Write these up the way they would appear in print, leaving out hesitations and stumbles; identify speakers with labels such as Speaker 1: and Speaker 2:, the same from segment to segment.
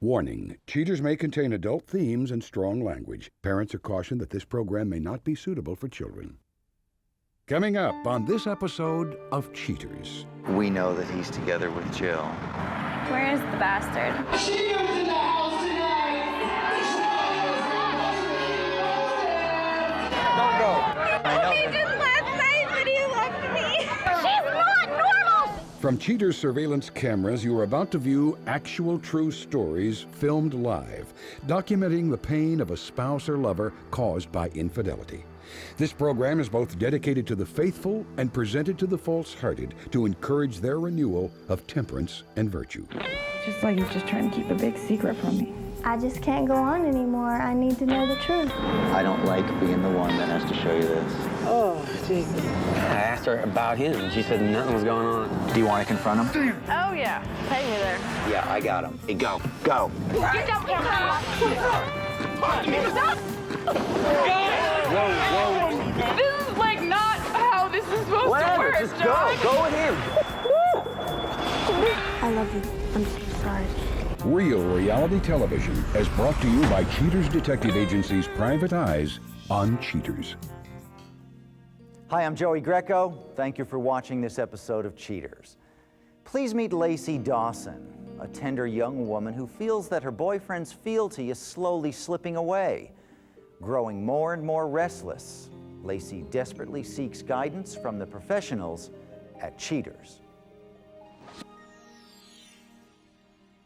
Speaker 1: Warning, cheaters may contain adult themes and strong language. Parents are cautioned that this program may not be suitable for children. Coming up on this episode of Cheaters.
Speaker 2: We know that he's together with Jill.
Speaker 3: Where is the bastard?
Speaker 4: She was in the house tonight!
Speaker 2: Don't go! I know.
Speaker 3: He did last night, but he left me. She's not normal!
Speaker 1: From Cheaters surveillance cameras, you are about to view actual true stories filmed live, documenting the pain of a spouse or lover caused by infidelity. This program is both dedicated to the faithful and presented to the false-hearted to encourage their renewal of temperance and virtue.
Speaker 5: Just like he's just trying to keep a big secret from me.
Speaker 6: I just can't go on anymore. I need to know the truth.
Speaker 2: I don't like being the one that has to show you this.
Speaker 7: Oh, Jesus. I asked her about him, and she said nothing was going on.
Speaker 2: Do you want to confront him?
Speaker 3: Oh, yeah. Take me there.
Speaker 2: Yeah, I got him. Hey, go. Go.
Speaker 3: Get down,
Speaker 7: Whoa.
Speaker 5: This is like not how this is supposed to work,
Speaker 7: Just
Speaker 5: John.
Speaker 7: go. Go with him.
Speaker 6: I love you. I'm so sorry.
Speaker 1: Real reality television is brought to you by Cheaters Detective Agency's Private Eyes on Cheaters.
Speaker 2: Hi, I'm Joey Greco. Thank you for watching this episode of Cheaters. Please meet Lacy Dawson, a tender young woman who feels that her boyfriend's fealty is slowly slipping away. Growing more and more restless, Lacy desperately seeks guidance from the professionals at Cheaters.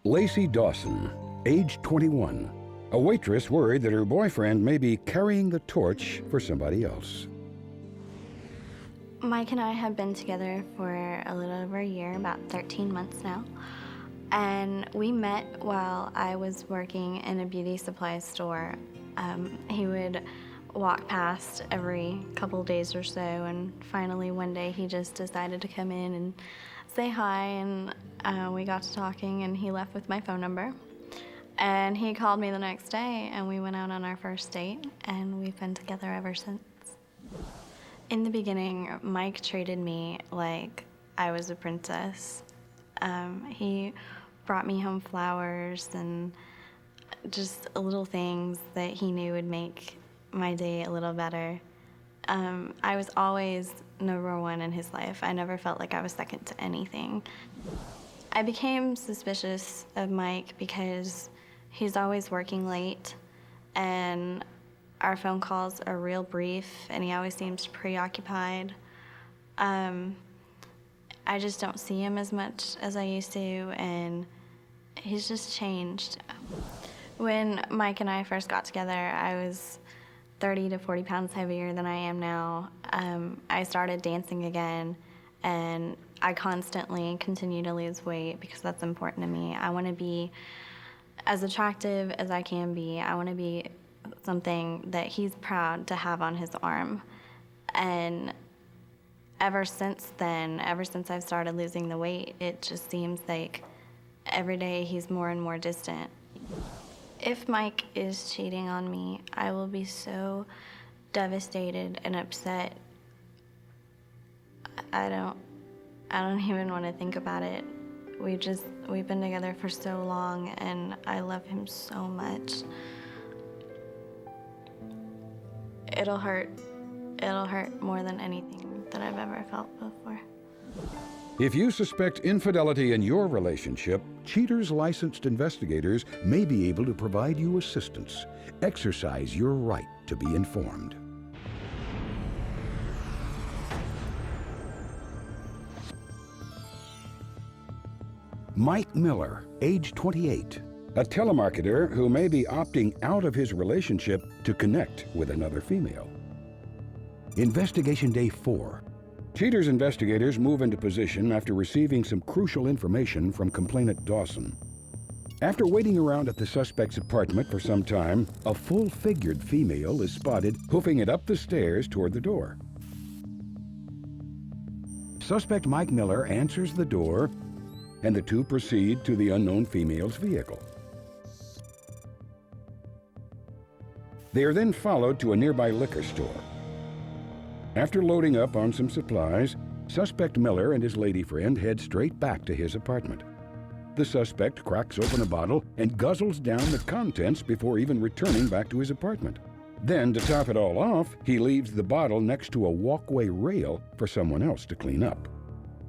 Speaker 1: Lacy Dawson, age 21, a waitress worried that her boyfriend may be carrying the torch for somebody else.
Speaker 3: Mike and I have been together for a little over a year, about 13 months now. And we met while I was working in a beauty supply store. He would walk past every couple days or so, and finally one day he just decided to come in and say hi, and we got to talking, and he left with my phone number. And he called me the next day, and we went out on our first date, and we've been together ever since. In the beginning, Mike treated me like I was a princess. He brought me home flowers and just little things that he knew would make my day a little better. I was always number one in his life. I never felt like I was second to anything. I became suspicious of Mike because he's always working late, and our phone calls are real brief, and he always seems preoccupied. I just don't see him as much as I used to, and he's just changed. When Mike and I first got together, I was 30 to 40 pounds heavier than I am now. I started dancing again, and I constantly continue to lose weight because that's important to me. I want to be as attractive as I can be. I want to be something that he's proud to have on his arm. And ever since then, ever since I've started losing the weight, it just seems like every day he's more and more distant. If Mike is cheating on me, I will be so devastated and upset. I don't even want to think about it. We've been together for so long, and I love him so much. It'll hurt more than anything that I've ever felt before.
Speaker 1: If you suspect infidelity in your relationship, Cheaters licensed investigators may be able to provide you assistance. Exercise your right to be informed. Mike Miller, age 28, a telemarketer who may be opting out of his relationship to connect with another female. Investigation Day 4. Cheaters investigators move into position after receiving some crucial information from complainant Dawson. After waiting around at the suspect's apartment for some time, a full-figured female is spotted hoofing it up the stairs toward the door. Suspect Mike Miller answers the door, and the two proceed to the unknown female's vehicle. They are then followed to a nearby liquor store. After loading up on some supplies, suspect Miller and his lady friend head straight back to his apartment. the suspect cracks open a bottle and guzzles down the contents before even returning back to his apartment. Then, to top it all off, he leaves the bottle next to a walkway rail for someone else to clean up.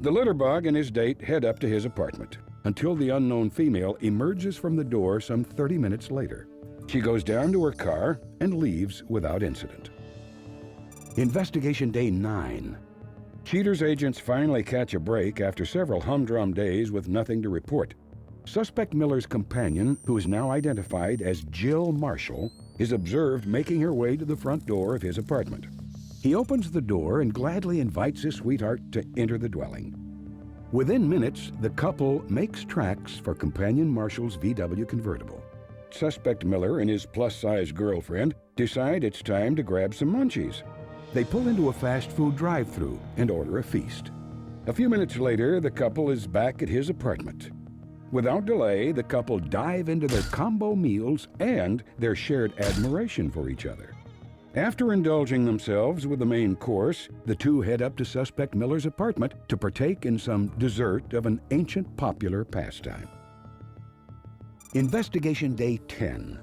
Speaker 1: The litterbug and his date head up to his apartment until the unknown female emerges from the door some 30 minutes later. She goes down to her car and leaves without incident. Investigation Day 9. Cheaters agents finally catch a break after several humdrum days with nothing to report. Suspect Miller's companion, who is now identified as Jill Marshall, is observed making her way to the front door of his apartment. He opens the door and gladly invites his sweetheart to enter the dwelling. Within minutes, the couple makes tracks for companion Marshall's VW convertible. Suspect Miller and his plus-size girlfriend decide it's time to grab some munchies. They pull into a fast food drive-thru and order a feast. A few minutes later, the couple is back at his apartment. Without delay, the couple dive into their combo meals and their shared admiration for each other. After indulging themselves with the main course, the two head up to Suspect Miller's apartment to partake in some dessert of an ancient popular pastime. Investigation Day 10.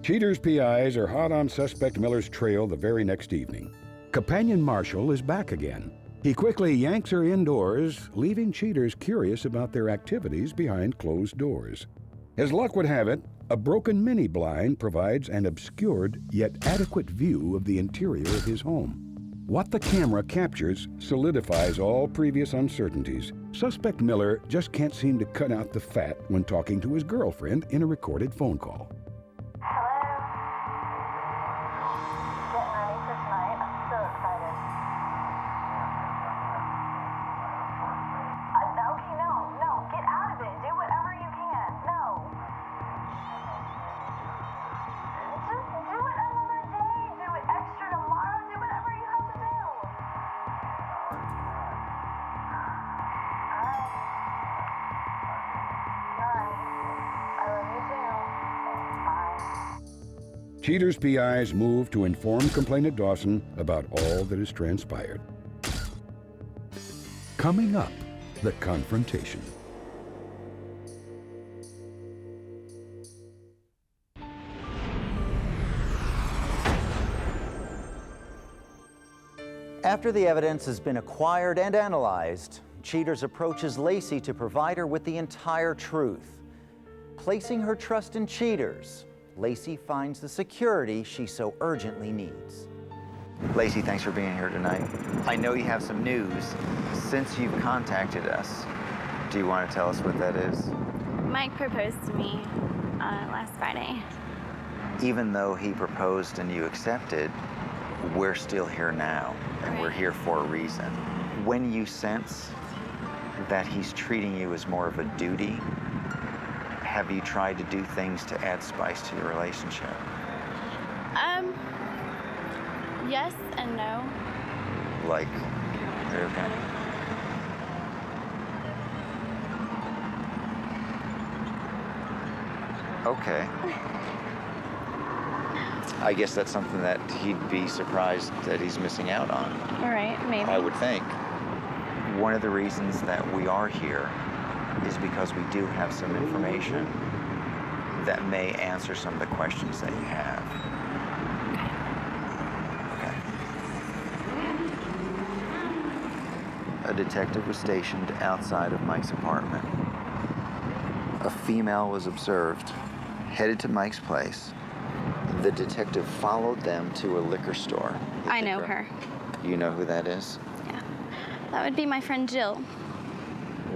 Speaker 1: Cheaters' PIs are hot on Suspect Miller's trail the very next evening. Companion Marshall is back again. He quickly yanks her indoors, leaving cheaters curious about their activities behind closed doors. As luck would have it, a broken mini blind provides an obscured yet adequate view of the interior of his home. What the camera captures solidifies all previous uncertainties. Suspect Miller just can't seem to cut out the fat when talking to his girlfriend in a recorded phone call. Cheaters' PIs move to inform complainant Dawson about all that has transpired. Coming up, the confrontation.
Speaker 2: After the evidence has been acquired and analyzed, Cheaters approaches Lacy to provide her with the entire truth. Placing her trust in Cheaters, Lacy finds the security she so urgently needs. Lacy, thanks for being here tonight. I know you have some news since you've contacted us. Do you want to tell us what that is?
Speaker 3: Mike proposed to me last Friday.
Speaker 2: Even though he proposed and you accepted, we're still here now, and we're here for a reason. When you sense that he's treating you as more of a duty, have you tried to do things to add spice to your relationship?
Speaker 3: Yes and no.
Speaker 2: Like, okay. Okay. I guess that's something that he'd be surprised that he's missing out on.
Speaker 3: All right, maybe.
Speaker 2: I would think. One of the reasons that we are here is because we do have some information that may answer some of the questions that you have. Okay. A detective was stationed outside of Mike's apartment. A female was observed, headed to Mike's place. The detective followed them to a liquor store.
Speaker 3: I know her.
Speaker 2: You know who that is?
Speaker 3: Yeah. That would be my friend Jill.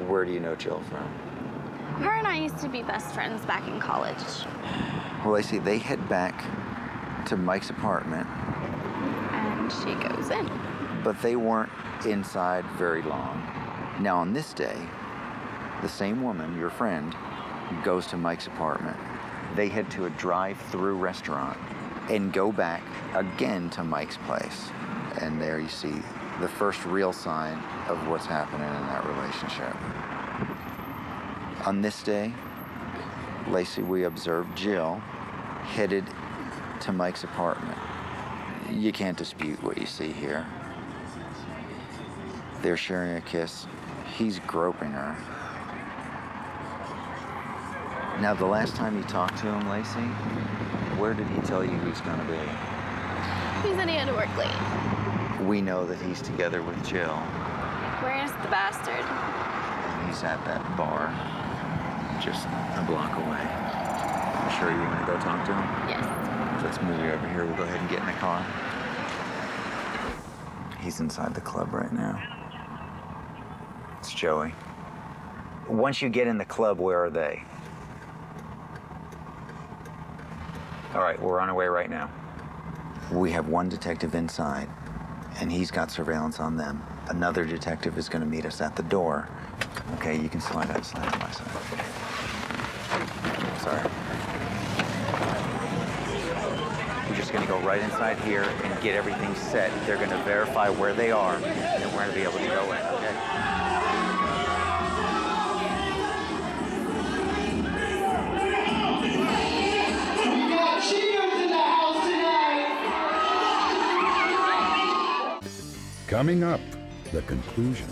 Speaker 2: Where do you know Jill from?
Speaker 3: Her and I used to be best friends back in college.
Speaker 2: Well, I see they head back to Mike's apartment.
Speaker 3: And she goes in.
Speaker 2: But they weren't inside very long. Now, on this day, the same woman, your friend, goes to Mike's apartment. They head to a drive-through restaurant and go back again to Mike's place. And there you see the first real sign of what's happening in that relationship. On this day, Lacy, we observed Jill headed to Mike's apartment. You can't dispute what you see here. They're sharing a kiss. He's groping her. Now, the last time you talked to him, Lacy, where did he tell you he was going to be?
Speaker 3: He said he had to work late.
Speaker 2: We know that he's together with Jill.
Speaker 3: Where's the bastard?
Speaker 2: And he's at that bar, just a block away. You sure you want to go talk to him?
Speaker 3: Yes.
Speaker 2: Let's move you over here. We'll go ahead and get in the car. He's inside the club right now. It's Joey. Once you get in the club, where are they? All right, we're on our way right now. We have one detective inside, and he's got surveillance on them. Another detective is going to meet us at the door. Okay, you can slide on my side. Sorry. We're just going to go right inside here and get everything set. They're going to verify where they are, and we're going to be able to go in, okay?
Speaker 1: Coming up, the conclusion.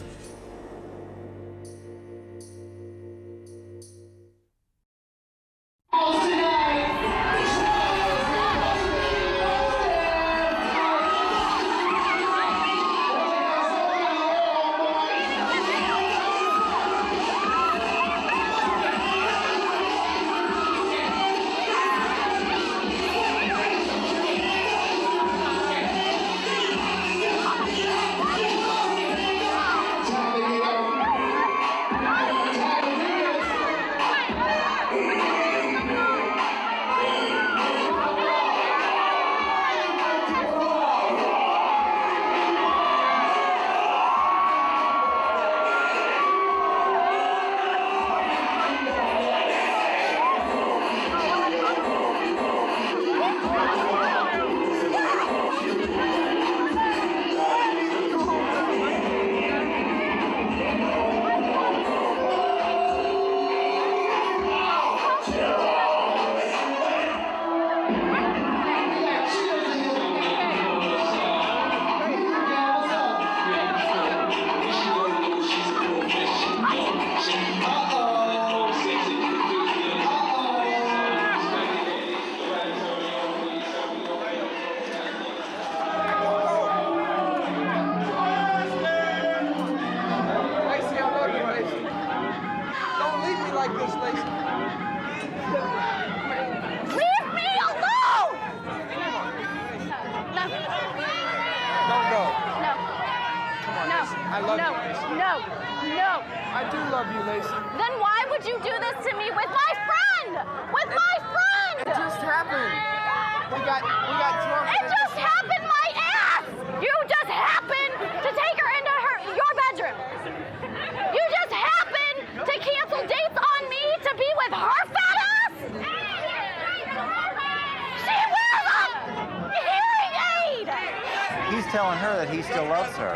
Speaker 2: Telling her that he still loves her.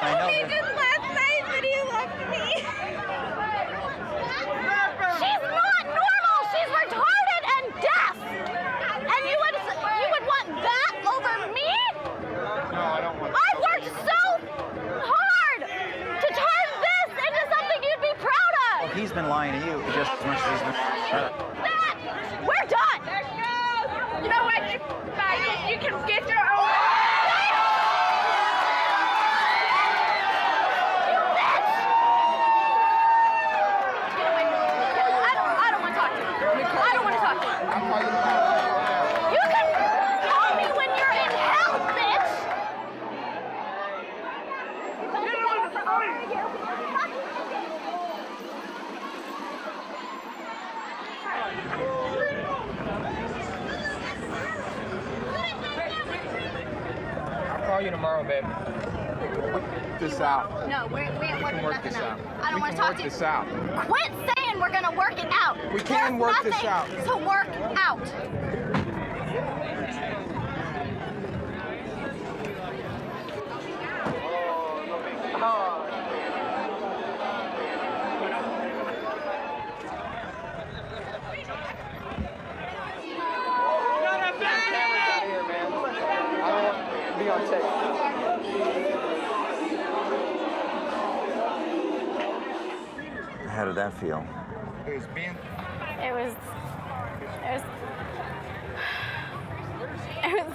Speaker 2: I know
Speaker 3: He did last night that he loved me. She's not normal. She's retarded and deaf. And you would want that over me?
Speaker 8: No, I don't want.
Speaker 3: I've worked so hard to turn this into something you'd be proud of.
Speaker 2: Well, he's been lying to you just as much as he's been.
Speaker 3: We're done.
Speaker 5: You know what? You can get your own.
Speaker 3: I don't want to talk to you. I don't want to talk to you. You can call me when you're in hell, bitch.
Speaker 8: I'll call you tomorrow, babe. Work this out.
Speaker 3: No, we ain't working
Speaker 8: work
Speaker 3: nothing
Speaker 8: this
Speaker 3: out.
Speaker 8: out.
Speaker 3: I don't want to talk to you.
Speaker 8: Work this out.
Speaker 3: Quit saying we're gonna work it out.
Speaker 8: We can
Speaker 3: There's
Speaker 8: work this
Speaker 3: nothing
Speaker 8: out.
Speaker 3: to work out.
Speaker 2: How did that feel?
Speaker 8: It's been.
Speaker 3: It was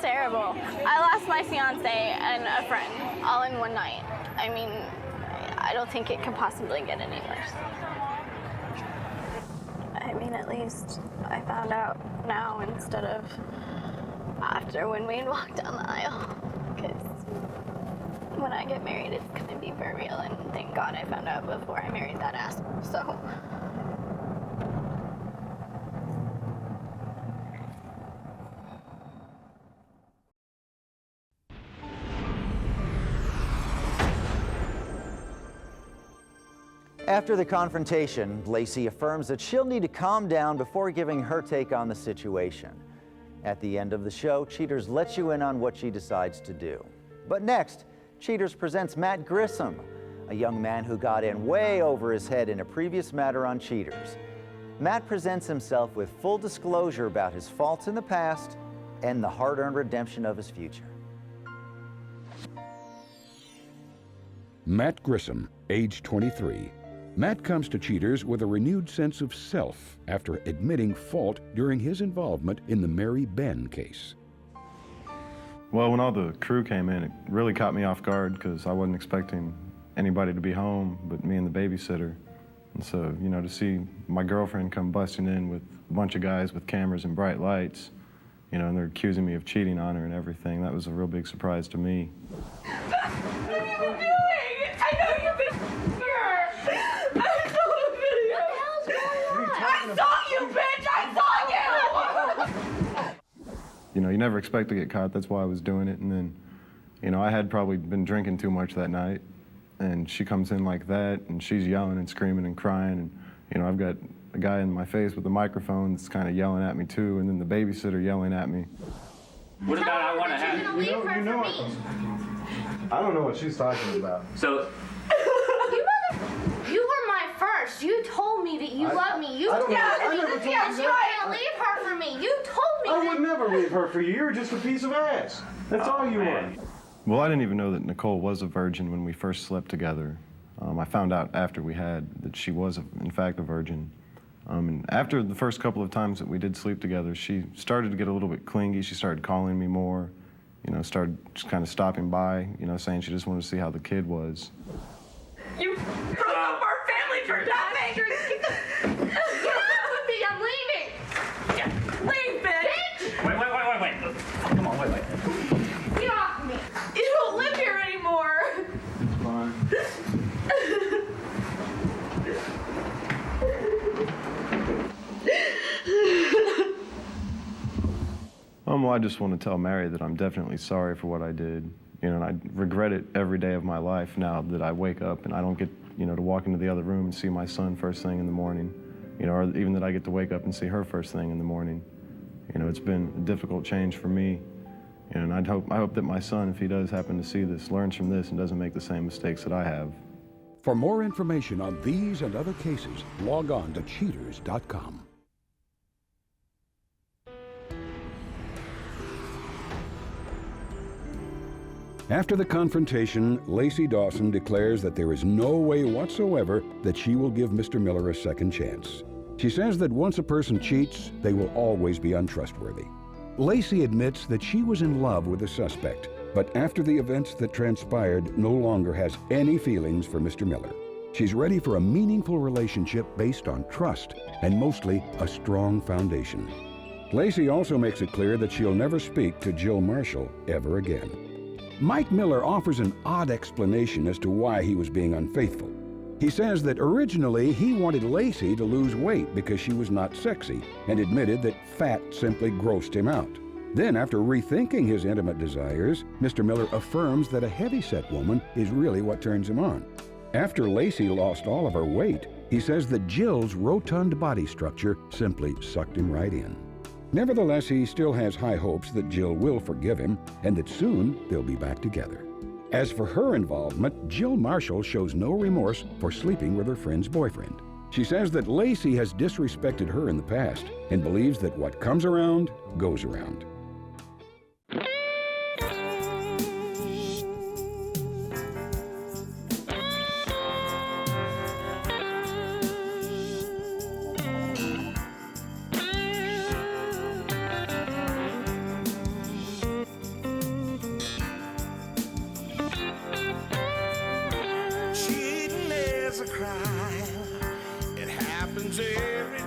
Speaker 3: terrible. I lost my fiance and a friend all in one night. I mean, I don't think it could possibly get any worse. I mean, at least I found out now instead of after when we walked down the aisle. Because when I get married, it's going to be for real, and thank God I found out before I married that asshole, so.
Speaker 2: After the confrontation, Lacy affirms that she'll need to calm down before giving her take on the situation. At the end of the show, Cheaters lets you in on what she decides to do. But next, Cheaters presents Matt Grisim, a young man who got in way over his head in a previous matter on Cheaters. Matt presents himself with full disclosure about his faults in the past and the hard-earned redemption of his future.
Speaker 1: Matt Grisim, age 23. Matt comes to Cheaters with a renewed sense of self after admitting fault during his involvement in the Mary Ben case.
Speaker 9: Well, when all the crew came in, it really caught me off guard because I wasn't expecting anybody to be home but me and the babysitter. And so, you know, to see my girlfriend come busting in with a bunch of guys with cameras and bright lights, you know, and they're accusing me of cheating on her and everything, that was a real big surprise to me.
Speaker 5: What are you doing? I know you've been here. I saw the video. What the hell's going on? I saw you, bitch! I saw you!
Speaker 9: You know, you never expect to get caught, that's why I was doing it. And then, you know, I had probably been drinking too much that night, and she comes in like that, and she's yelling and screaming and crying, and, you know, I've got a guy in my face with a microphone that's kind of yelling at me too, and then the babysitter yelling at me.
Speaker 7: What about I want to have?
Speaker 9: I don't know what she's talking about.
Speaker 7: So.
Speaker 10: You were my first. You told me that you love me. You told me that you can't leave her for me. You told me
Speaker 11: I would never leave her for you. You're just a piece of ass. That's all you are.
Speaker 9: Well, I didn't even know that Nicole was a virgin when we first slept together. I found out after we had that she was, in fact, a virgin. And after the first couple of times that we did sleep together, she started to get a little bit clingy. She started calling me more, you know, started just kind of stopping by, you know, saying she just wanted to see how the kid was.
Speaker 5: You broke up our family for that. Get out with me. I'm leaving. Yeah. Leave, bitch.
Speaker 7: Wait. Come on, wait.
Speaker 5: Get off me. You don't live here anymore.
Speaker 9: It's fine. Well, I just want to tell Mary that I'm definitely sorry for what I did. You know, and I regret it every day of my life now that I wake up and I don't get, you know, to walk into the other room and see my son first thing in the morning. You know, or even that I get to wake up and see her first thing in the morning. You know, it's been a difficult change for me. You know, and I hope that my son, if he does happen to see this, learns from this and doesn't make the same mistakes that I have.
Speaker 1: For more information on these and other cases, log on to cheaters.com. After the confrontation, Lacy Dawson declares that there is no way whatsoever that she will give Mr. Miller a second chance. She says that once a person cheats, they will always be untrustworthy. Lacy admits that she was in love with the suspect, but after the events that transpired, no longer has any feelings for Mr. Miller. She's ready for a meaningful relationship based on trust and mostly a strong foundation. Lacy also makes it clear that she'll never speak to Jill Marshall ever again. Mike Miller offers an odd explanation as to why he was being unfaithful. He says that originally he wanted Lacy to lose weight because she was not sexy, and admitted that fat simply grossed him out. Then, after rethinking his intimate desires, Mr. Miller affirms that a heavy-set woman is really what turns him on. After Lacy lost all of her weight, he says that Jill's rotund body structure simply sucked him right in. Nevertheless, he still has high hopes that Jill will forgive him and that soon they'll be back together. As for her involvement, Jill Marshall shows no remorse for sleeping with her friend's boyfriend. She says that Lacy has disrespected her in the past and believes that what comes around goes around.
Speaker 12: every